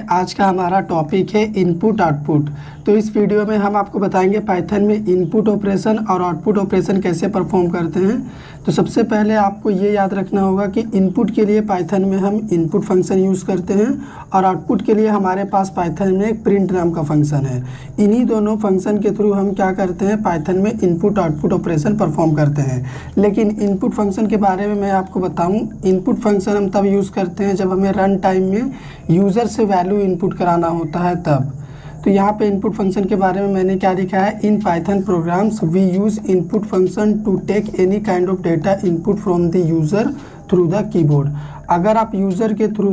आज का हमारा टॉपिक है इनपुट आउटपुट। तो इस वीडियो में हम आपको बताएंगे पाइथन में इनपुट ऑपरेशन और आउटपुट ऑपरेशन कैसे परफॉर्म करते हैं। तो सबसे पहले आपको ये याद रखना होगा कि इनपुट के लिए पाइथन में हम इनपुट फंक्शन यूज़ करते हैं और आउटपुट के लिए हमारे पास पाइथन में एक प्रिंट नाम का फंक्शन है। इन्हीं दोनों फंक्शन के थ्रू हम क्या करते हैं, पाइथन में इनपुट आउटपुट ऑपरेशन परफॉर्म करते हैं। लेकिन इनपुट फंक्शन के बारे में मैं आपको बताऊं, इनपुट फंक्शन हम तब यूज़ करते हैं जब हमें रन टाइम में यूज़र से वैल्यू इनपुट कराना होता है तब। तो यहाँ पे इनपुट फंक्शन के बारे में मैंने क्या लिखा है, in Python programs we use input function to take any kind of data input from the user through the keyboard. अगर आप यूज़र के थ्रू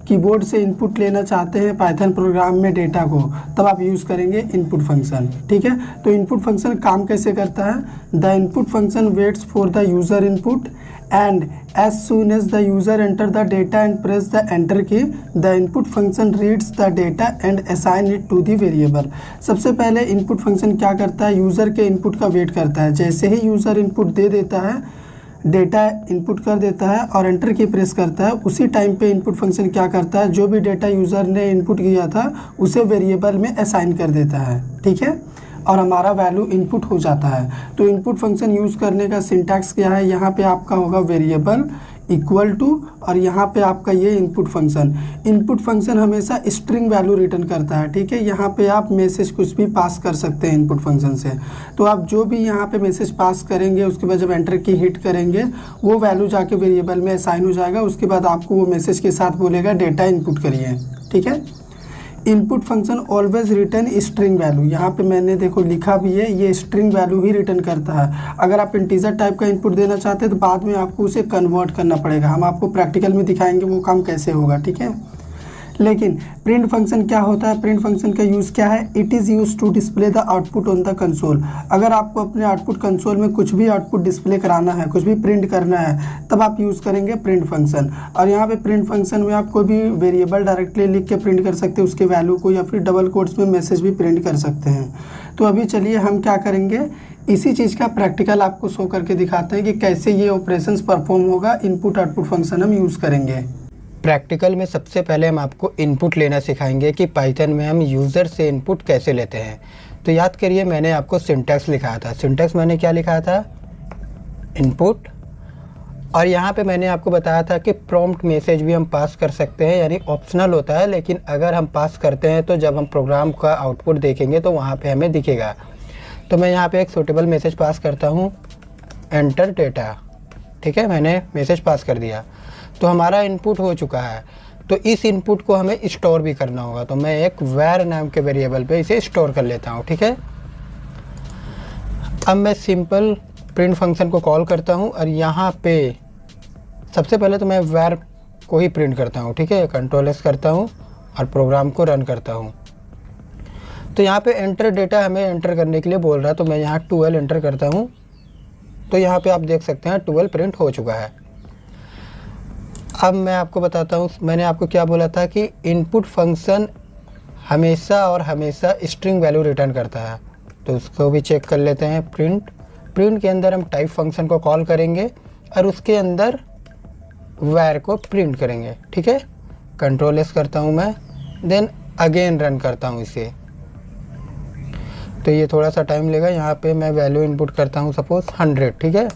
कीबोर्ड से इनपुट लेना चाहते हैं पाइथन प्रोग्राम में डेटा को, तब आप यूज़ करेंगे इनपुट फंक्शन। ठीक है, तो इनपुट फंक्शन काम कैसे करता है, the input function waits for the user input and as soon as the user enter the data and press the enter key, the input function reads the data and assign it to the variable। सबसे पहले input function क्या करता है, user के input का wait करता है। जैसे ही यूज़र इनपुट दे देता है, डेटा इनपुट कर देता है और एंटर की प्रेस करता है, उसी टाइम पे इनपुट फंक्शन क्या करता है, जो भी डेटा यूज़र ने इनपुट किया था उसे वेरिएबल में असाइन कर देता है। ठीक है, और हमारा वैल्यू इनपुट हो जाता है। तो इनपुट फंक्शन यूज़ करने का सिंटैक्स क्या है, यहाँ पे आपका होगा वेरिएबल इक्वल टू और यहाँ पे आपका ये इनपुट फंक्शन। इनपुट फंक्शन हमेशा स्ट्रिंग वैल्यू रिटर्न करता है। ठीक है, यहाँ पे आप मैसेज कुछ भी पास कर सकते हैं इनपुट फंक्शन से। तो आप जो भी यहाँ पे मैसेज पास करेंगे, उसके बाद जब एंटर की हिट करेंगे वो वैल्यू जाके वेरिएबल में असाइन हो जाएगा। उसके बाद आपको वो मैसेज के साथ बोलेगा डेटा इनपुट करिए। ठीक है, input function always return string value, यहाँ पे मैंने देखो लिखा भी है, ये स्ट्रिंग वैल्यू ही रिटर्न करता है। अगर आप इंटीजर टाइप का इनपुट देना चाहते हैं तो बाद में आपको उसे कन्वर्ट करना पड़ेगा। हम आपको प्रैक्टिकल में दिखाएंगे वो काम कैसे होगा। ठीक है, लेकिन प्रिंट फंक्शन क्या होता है, प्रिंट फंक्शन का यूज़ क्या है, it is used to display the output on the console. अगर आपको अपने आउटपुट कंसोल में कुछ भी आउटपुट डिस्प्ले कराना है, कुछ भी प्रिंट करना है, तब आप यूज़ करेंगे प्रिंट फंक्शन। और यहाँ पे प्रिंट फंक्शन में आप कोई भी वेरिएबल डायरेक्टली लिख के प्रिंट कर सकते हैं उसके वैल्यू को, या फिर डबल कोट्स में मैसेज भी प्रिंट कर सकते हैं। तो अभी चलिए हम क्या करेंगे, इसी चीज़ का प्रैक्टिकल आपको शो करके दिखाते हैं कि कैसे ये ऑपरेशंस परफॉर्म होगा। इनपुट आउटपुट फंक्शन हम यूज़ करेंगे। प्रैक्टिकल में सबसे पहले हम आपको इनपुट लेना सिखाएंगे कि पाइथन में हम यूज़र से इनपुट कैसे लेते हैं। तो याद करिए, मैंने आपको सिंटैक्स लिखाया था। सिंटैक्स मैंने क्या लिखाया था, इनपुट, और यहाँ पे मैंने आपको बताया था कि प्रॉम्प्ट मैसेज भी हम पास कर सकते हैं, यानी ऑप्शनल होता है, लेकिन अगर हम पास करते हैं तो जब हम प्रोग्राम का आउटपुट देखेंगे तो वहाँ पर हमें दिखेगा। तो मैं यहाँ पर एक सूटेबल मैसेज पास करता हूँ, एंटर डेटा। ठीक है, मैंने मैसेज पास कर दिया तो हमारा इनपुट हो चुका है। तो इस इनपुट को हमें स्टोर भी करना होगा। तो मैं एक var नाम के वेरिएबल पे इसे स्टोर कर लेता हूँ। ठीक है, अब मैं सिंपल प्रिंट फंक्शन को कॉल करता हूँ और यहाँ पे सबसे पहले तो मैं var को ही प्रिंट करता हूँ। ठीक है, Ctrl+S करता हूँ और प्रोग्राम को रन करता हूँ। तो यहाँ पे एंटर डेटा हमें एंटर करने के लिए बोल रहा है, तो मैं यहाँ 12 एंटर करता हूँ। तो यहाँ पे आप देख सकते हैं 12 प्रिंट हो चुका है। अब मैं आपको बताता हूँ, मैंने आपको क्या बोला था कि इनपुट फंक्शन हमेशा और हमेशा स्ट्रिंग वैल्यू रिटर्न करता है। तो उसको भी चेक कर लेते हैं। प्रिंट के अंदर हम टाइप फंक्शन को कॉल करेंगे और उसके अंदर var को प्रिंट करेंगे। ठीक है, Ctrl+S करता हूँ मैं, देन अगेन रन करता हूँ इसे। तो ये थोड़ा सा टाइम लेगा। यहाँ पे मैं वैल्यू इनपुट करता हूँ सपोज 100। ठीक है,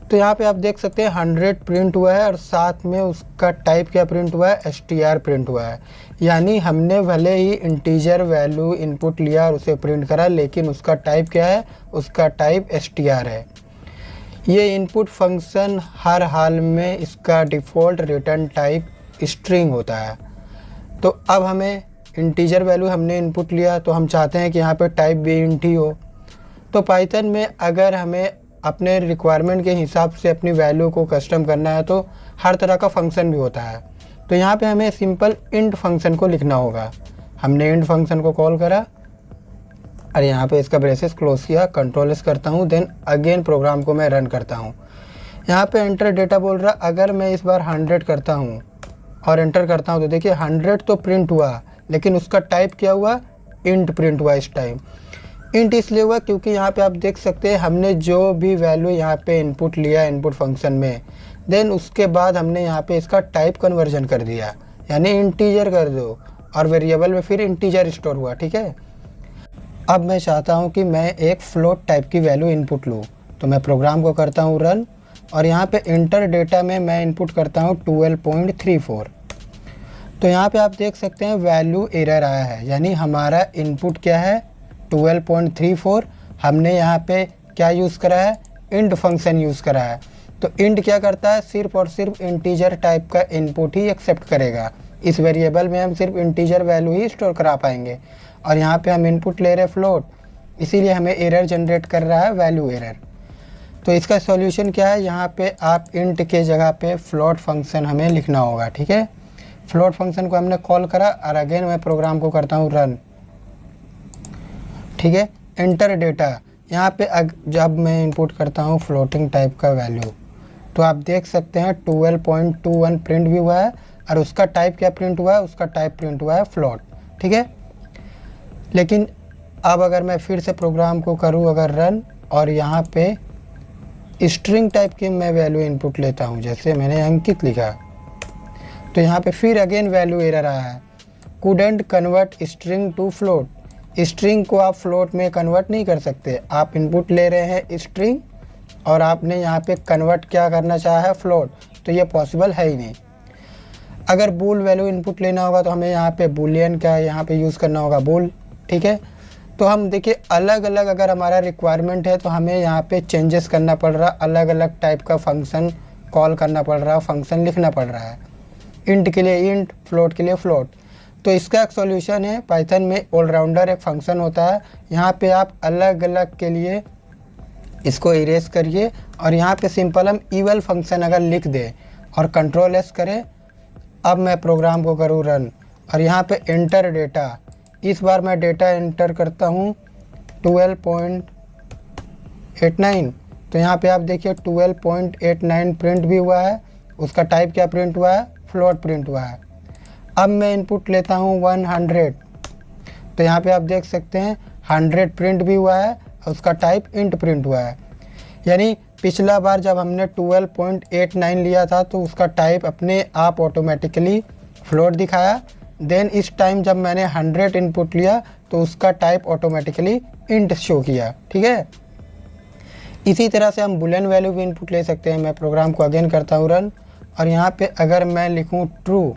तो यहाँ पे आप देख सकते हैं 100 प्रिंट हुआ है और साथ में उसका टाइप क्या प्रिंट हुआ है, str प्रिंट हुआ है। यानी हमने भले ही इंटीजर वैल्यू इनपुट लिया और उसे प्रिंट करा, लेकिन उसका टाइप क्या है, उसका टाइप str है। ये इनपुट फंक्शन हर हाल में इसका डिफ़ॉल्ट रिटर्न टाइप स्ट्रिंग होता है। तो अब हमें इंटीजर वैल्यू हमने इनपुट लिया, तो हम चाहते हैं कि यहाँ पर टाइप भी इंट ही हो। तो पाइथन में अगर हमें अपने रिक्वायरमेंट के हिसाब से अपनी वैल्यू को कस्टम करना है तो हर तरह का फंक्शन भी होता है। तो यहाँ पे हमें सिंपल इंट फंक्शन को लिखना होगा। हमने इंट फंक्शन को कॉल करा और यहाँ पे इसका ब्रेसेस क्लोज किया, Ctrl+S करता हूँ, देन अगेन प्रोग्राम को मैं रन करता हूँ। यहाँ पे एंटर डेटा बोल रहा, अगर मैं इस बार 100 करता हूँ और एंटर करता हूँ तो देखिए 100 तो प्रिंट हुआ, लेकिन उसका टाइप क्या हुआ, इंट प्रिंट हुआ। इस टाइम इंट इसलिए हुआ क्योंकि यहाँ पे आप देख सकते हैं हमने जो भी वैल्यू यहाँ पे इनपुट लिया इनपुट फंक्शन में, देन उसके बाद हमने यहाँ पे इसका टाइप कन्वर्जन कर दिया, यानी इंटीजर कर दो। और वेरिएबल में फिर इंटीजर स्टोर हुआ, ठीक है। अब मैं चाहता हूँ कि मैं एक फ्लोट टाइप की वैल्यू इनपुट लूँ, तो मैं प्रोग्राम को करता हूँ रन और यहाँ पे इंटर डेटा में मैं इनपुट करता हूँ 12.34। तो यहाँ पे आप देख सकते हैं वैल्यू एरर आया है, यानी हमारा इनपुट क्या है 12.34। हमने यहाँ पे क्या यूज़ करा है, इंट फंक्शन यूज़ करा है। तो इंट क्या करता है, सिर्फ और सिर्फ इंटीजर टाइप का इनपुट ही एक्सेप्ट करेगा। इस वेरिएबल में हम सिर्फ इंटीजर वैल्यू ही स्टोर करा पाएंगे और यहाँ पे हम इनपुट ले रहे हैं फ्लोट, इसीलिए हमें एरर जनरेट कर रहा है, वैल्यू एरर। तो इसका सॉल्यूशन क्या है, यहाँ पे आप इंट के जगह पे फ्लोट फंक्शन हमें लिखना होगा, ठीक है। फ्लोट फंक्शन को हमने कॉल करा और अगेन मैं प्रोग्राम को करता हूँ रन, ठीक है। एंटर डेटा, यहाँ पे जब मैं इनपुट करता हूँ फ्लोटिंग टाइप का वैल्यू, तो आप देख सकते हैं 12.21 प्रिंट भी हुआ है और उसका टाइप क्या प्रिंट हुआ है, उसका टाइप प्रिंट हुआ है फ्लोट, ठीक है। लेकिन अब अगर मैं फिर से प्रोग्राम को करूँ अगर रन और यहाँ पे स्ट्रिंग टाइप की मैं वैल्यू इनपुट लेता हूँ, जैसे मैंने अंकित लिखा, तो यहाँ पे फिर अगेन वैल्यू एरर आया है, couldn't convert string to float. String को आप फ्लोट में कन्वर्ट नहीं कर सकते, आप इनपुट ले रहे हैं स्ट्रिंग और आपने यहाँ पे कन्वर्ट क्या करना चाहा है फ्लोट, तो ये पॉसिबल है ही नहीं। अगर बूल वैल्यू इनपुट लेना होगा तो हमें यहाँ पे बूलियन का यहाँ पे यूज़ करना होगा बूल, ठीक है। तो हम देखिए अलग अलग अगर हमारा रिक्वायरमेंट है तो हमें यहाँ पे चेंजेस करना पड़ रहा, अलग अलग टाइप का फंक्शन कॉल करना पड़ रहा, फंक्शन लिखना पड़ रहा है। इंट के लिए इंट, फ्लोट के लिए फ्लोट। तो इसका एक सॉल्यूशन है, पाइथन में ऑलराउंडर एक फंक्शन होता है, यहाँ पे आप अलग अलग के लिए इसको इरेज करिए और यहाँ पे सिंपल हम इवल फंक्शन अगर लिख दें और कंट्रोल एस करें। अब मैं प्रोग्राम को करूँ रन और यहाँ पे एंटर डेटा, इस बार मैं डेटा एंटर करता हूँ 12.89। तो यहाँ पे आप देखिए 12.89 प्रिंट भी हुआ है, उसका टाइप क्या प्रिंट हुआ है, फ्लोट प्रिंट हुआ है। अब मैं इनपुट लेता हूँ 100, तो यहाँ पे आप देख सकते हैं 100 प्रिंट भी हुआ है और उसका टाइप इंट प्रिंट हुआ है। यानी पिछला बार जब हमने 12.89 लिया था तो उसका टाइप अपने आप ऑटोमेटिकली फ्लोट दिखाया, देन इस टाइम जब मैंने 100 इनपुट लिया तो उसका टाइप ऑटोमेटिकली इंट शो किया, ठीक है। इसी तरह से हम बुलियन वैल्यू भी इनपुट ले सकते हैं। मैं प्रोग्राम को अगेन करता हूँ रन और यहाँ पे अगर मैं लिखूँ ट्रू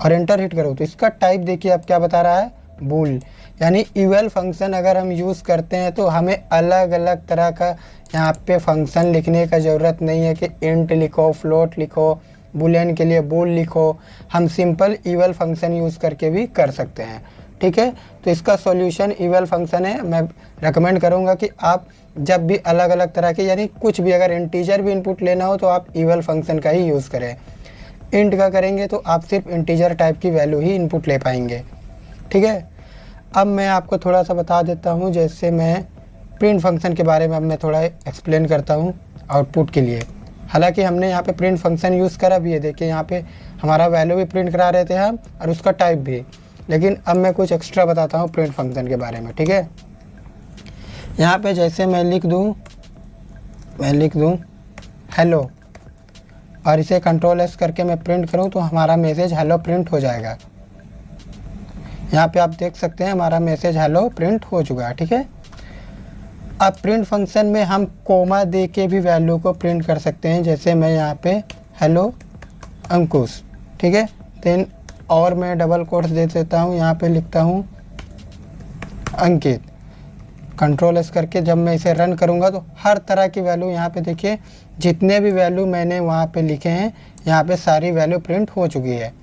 और एंटर हिट करूँ तो इसका टाइप देखिए अब क्या बता रहा है, बूल। यानी इवल फंक्शन अगर हम यूज़ करते हैं तो हमें अलग अलग तरह का यहाँ पे फंक्शन लिखने का ज़रूरत नहीं है कि इंट लिखो, फ्लोट लिखो, बुलियन के लिए बूल लिखो, हम सिंपल इवल फंक्शन यूज़ करके भी कर सकते हैं, ठीक है। तो इसका सॉल्यूशन इवल फंक्शन है। मैं रेकमेंड करूँगा कि आप जब भी अलग अलग तरह के यानी कुछ भी अगर इंटीजर भी इनपुट लेना हो तो आप इवल फंक्शन का ही यूज़ करें। इंट का करेंगे तो आप सिर्फ इंटीजर टाइप की वैल्यू ही इनपुट ले पाएंगे, ठीक है। अब मैं आपको थोड़ा सा बता देता हूँ, जैसे मैं प्रिंट फंक्शन के बारे में अब मैं थोड़ा एक्सप्लेन करता हूँ आउटपुट के लिए। हालांकि हमने यहाँ पे प्रिंट फंक्शन यूज़ करा भी है, देखिए यहाँ पे हमारा वैल्यू भी प्रिंट करा रहे थे हम और उसका टाइप भी। लेकिन अब मैं कुछ एक्स्ट्रा बताता हूँ प्रिंट फंक्शन के बारे में, ठीक है। यहाँ पे जैसे मैं लिख दूँ हेलो और इसे कंट्रोल एस करके मैं प्रिंट करूँ तो हमारा मैसेज हेलो प्रिंट हो जाएगा। यहाँ पे आप देख सकते हैं हमारा मैसेज हेलो प्रिंट हो चुका है, ठीक है। अब प्रिंट फंक्शन में हम कोमा दे के भी वैल्यू को प्रिंट कर सकते हैं, जैसे मैं यहाँ पे हेलो अंकुश, ठीक है। देन और मैं डबल कोट्स दे देता हूँ, यहाँ पे लिखता हूँ अंकित। कंट्रोल एस करके जब मैं इसे रन करूँगा तो हर तरह की वैल्यू यहाँ पे देखिए, जितने भी वैल्यू मैंने वहाँ पे लिखे हैं यहाँ पे सारी वैल्यू प्रिंट हो चुकी है।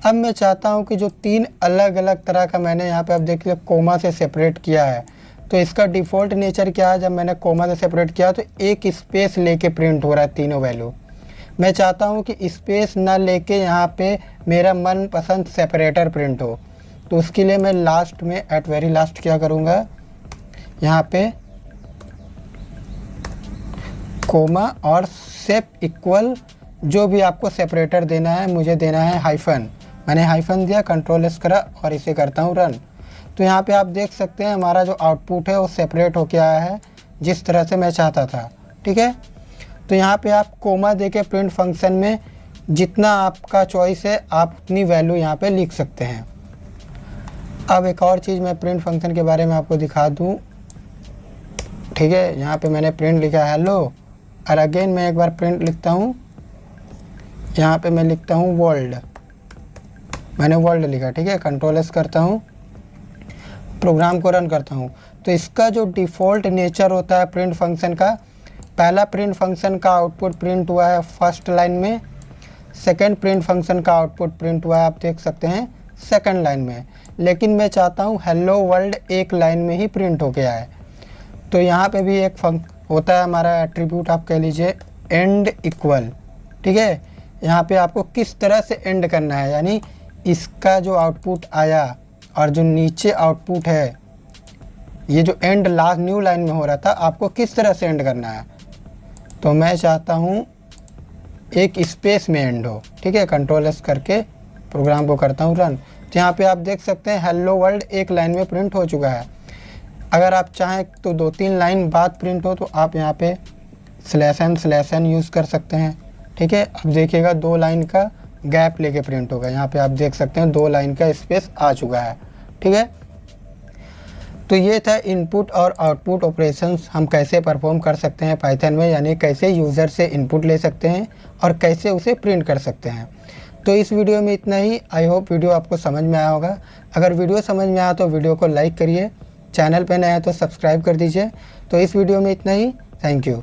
अब मैं चाहता हूँ कि जो 3 अलग अलग तरह का मैंने यहाँ पे अब देखिए कोमा से सेपरेट किया है, तो इसका डिफ़ॉल्ट नेचर क्या है, जब मैंने कोमा से सेपरेट किया तो एक स्पेस लेके प्रिंट हो रहा है तीनों वैल्यू। मैं चाहता हूँ कि स्पेस ना लेके यहाँ पे मेरा मनपसंद सेपरेटर प्रिंट हो, तो उसके लिए मैं लास्ट में एट वेरी लास्ट क्या करूँगा, यहाँ पे कोमा और सेप इक्वल जो भी आपको सेपरेटर देना है, मुझे देना है हाइफन। मैंने हाइफन दिया, कंट्रोल एस करा और इसे करता हूँ रन। तो यहाँ पे आप देख सकते हैं हमारा जो आउटपुट है वो सेपरेट होके आया है जिस तरह से मैं चाहता था, ठीक है। तो यहाँ पे आप कोमा दे के प्रिंट फंक्शन में जितना आपका चॉइस है आप उतनी वैल्यू यहाँ पे लिख सकते हैं। अब एक और चीज़ मैं प्रिंट फंक्शन के बारे में आपको दिखा दूँ, ठीक है। यहाँ पे मैंने प्रिंट लिखा है हेलो, और अगेन मैं एक बार प्रिंट लिखता हूँ। यहाँ पे मैं लिखता हूँ वर्ल्ड, मैंने वर्ल्ड लिखा, ठीक है। कंट्रोल एस करता हूँ, प्रोग्राम को रन करता हूँ। तो इसका जो डिफ़ॉल्ट नेचर होता है प्रिंट फंक्शन का, पहला प्रिंट फंक्शन का आउटपुट प्रिंट हुआ है फर्स्ट लाइन में, सेकंड प्रिंट फंक्शन का आउटपुट प्रिंट हुआ है आप देख सकते हैं सेकंड लाइन में। लेकिन मैं चाहता हूँ हेलो वर्ल्ड एक लाइन में ही प्रिंट हो गया है। तो यहाँ पे भी एक होता है हमारा एट्रीब्यूट, आप कह लीजिए एंड इक्वल, ठीक है। यहाँ पे आपको किस तरह से एंड करना है, यानी इसका जो आउटपुट आया और जो नीचे आउटपुट है, ये जो एंड लास्ट न्यू लाइन में हो रहा था, आपको किस तरह से एंड करना है। तो मैं चाहता हूँ एक स्पेस में एंड हो, ठीक है। कंट्रोल एस करके प्रोग्राम को करता हूँ रन। तो यहाँ पे आप देख सकते हैं हेलो वर्ल्ड एक लाइन में प्रिंट हो चुका है। अगर आप चाहें तो 2-3 लाइन बाद प्रिंट हो तो आप यहाँ पे /n यूज़ कर सकते हैं, ठीक है। अब देखिएगा 2 लाइन का गैप लेके प्रिंट होगा। यहाँ पे आप देख सकते हैं 2 लाइन का स्पेस आ चुका है, ठीक है। तो ये था इनपुट और आउटपुट ऑपरेशंस हम कैसे परफॉर्म कर सकते हैं पाइथन में, यानी कैसे यूज़र से इनपुट ले सकते हैं और कैसे उसे प्रिंट कर सकते हैं। तो इस वीडियो में इतना ही। आई होप वीडियो आपको समझ में आया होगा। अगर वीडियो समझ में आया तो वीडियो को लाइक करिए, चैनल पर नया है तो सब्सक्राइब कर दीजिए। तो इस वीडियो में इतना ही, थैंक यू।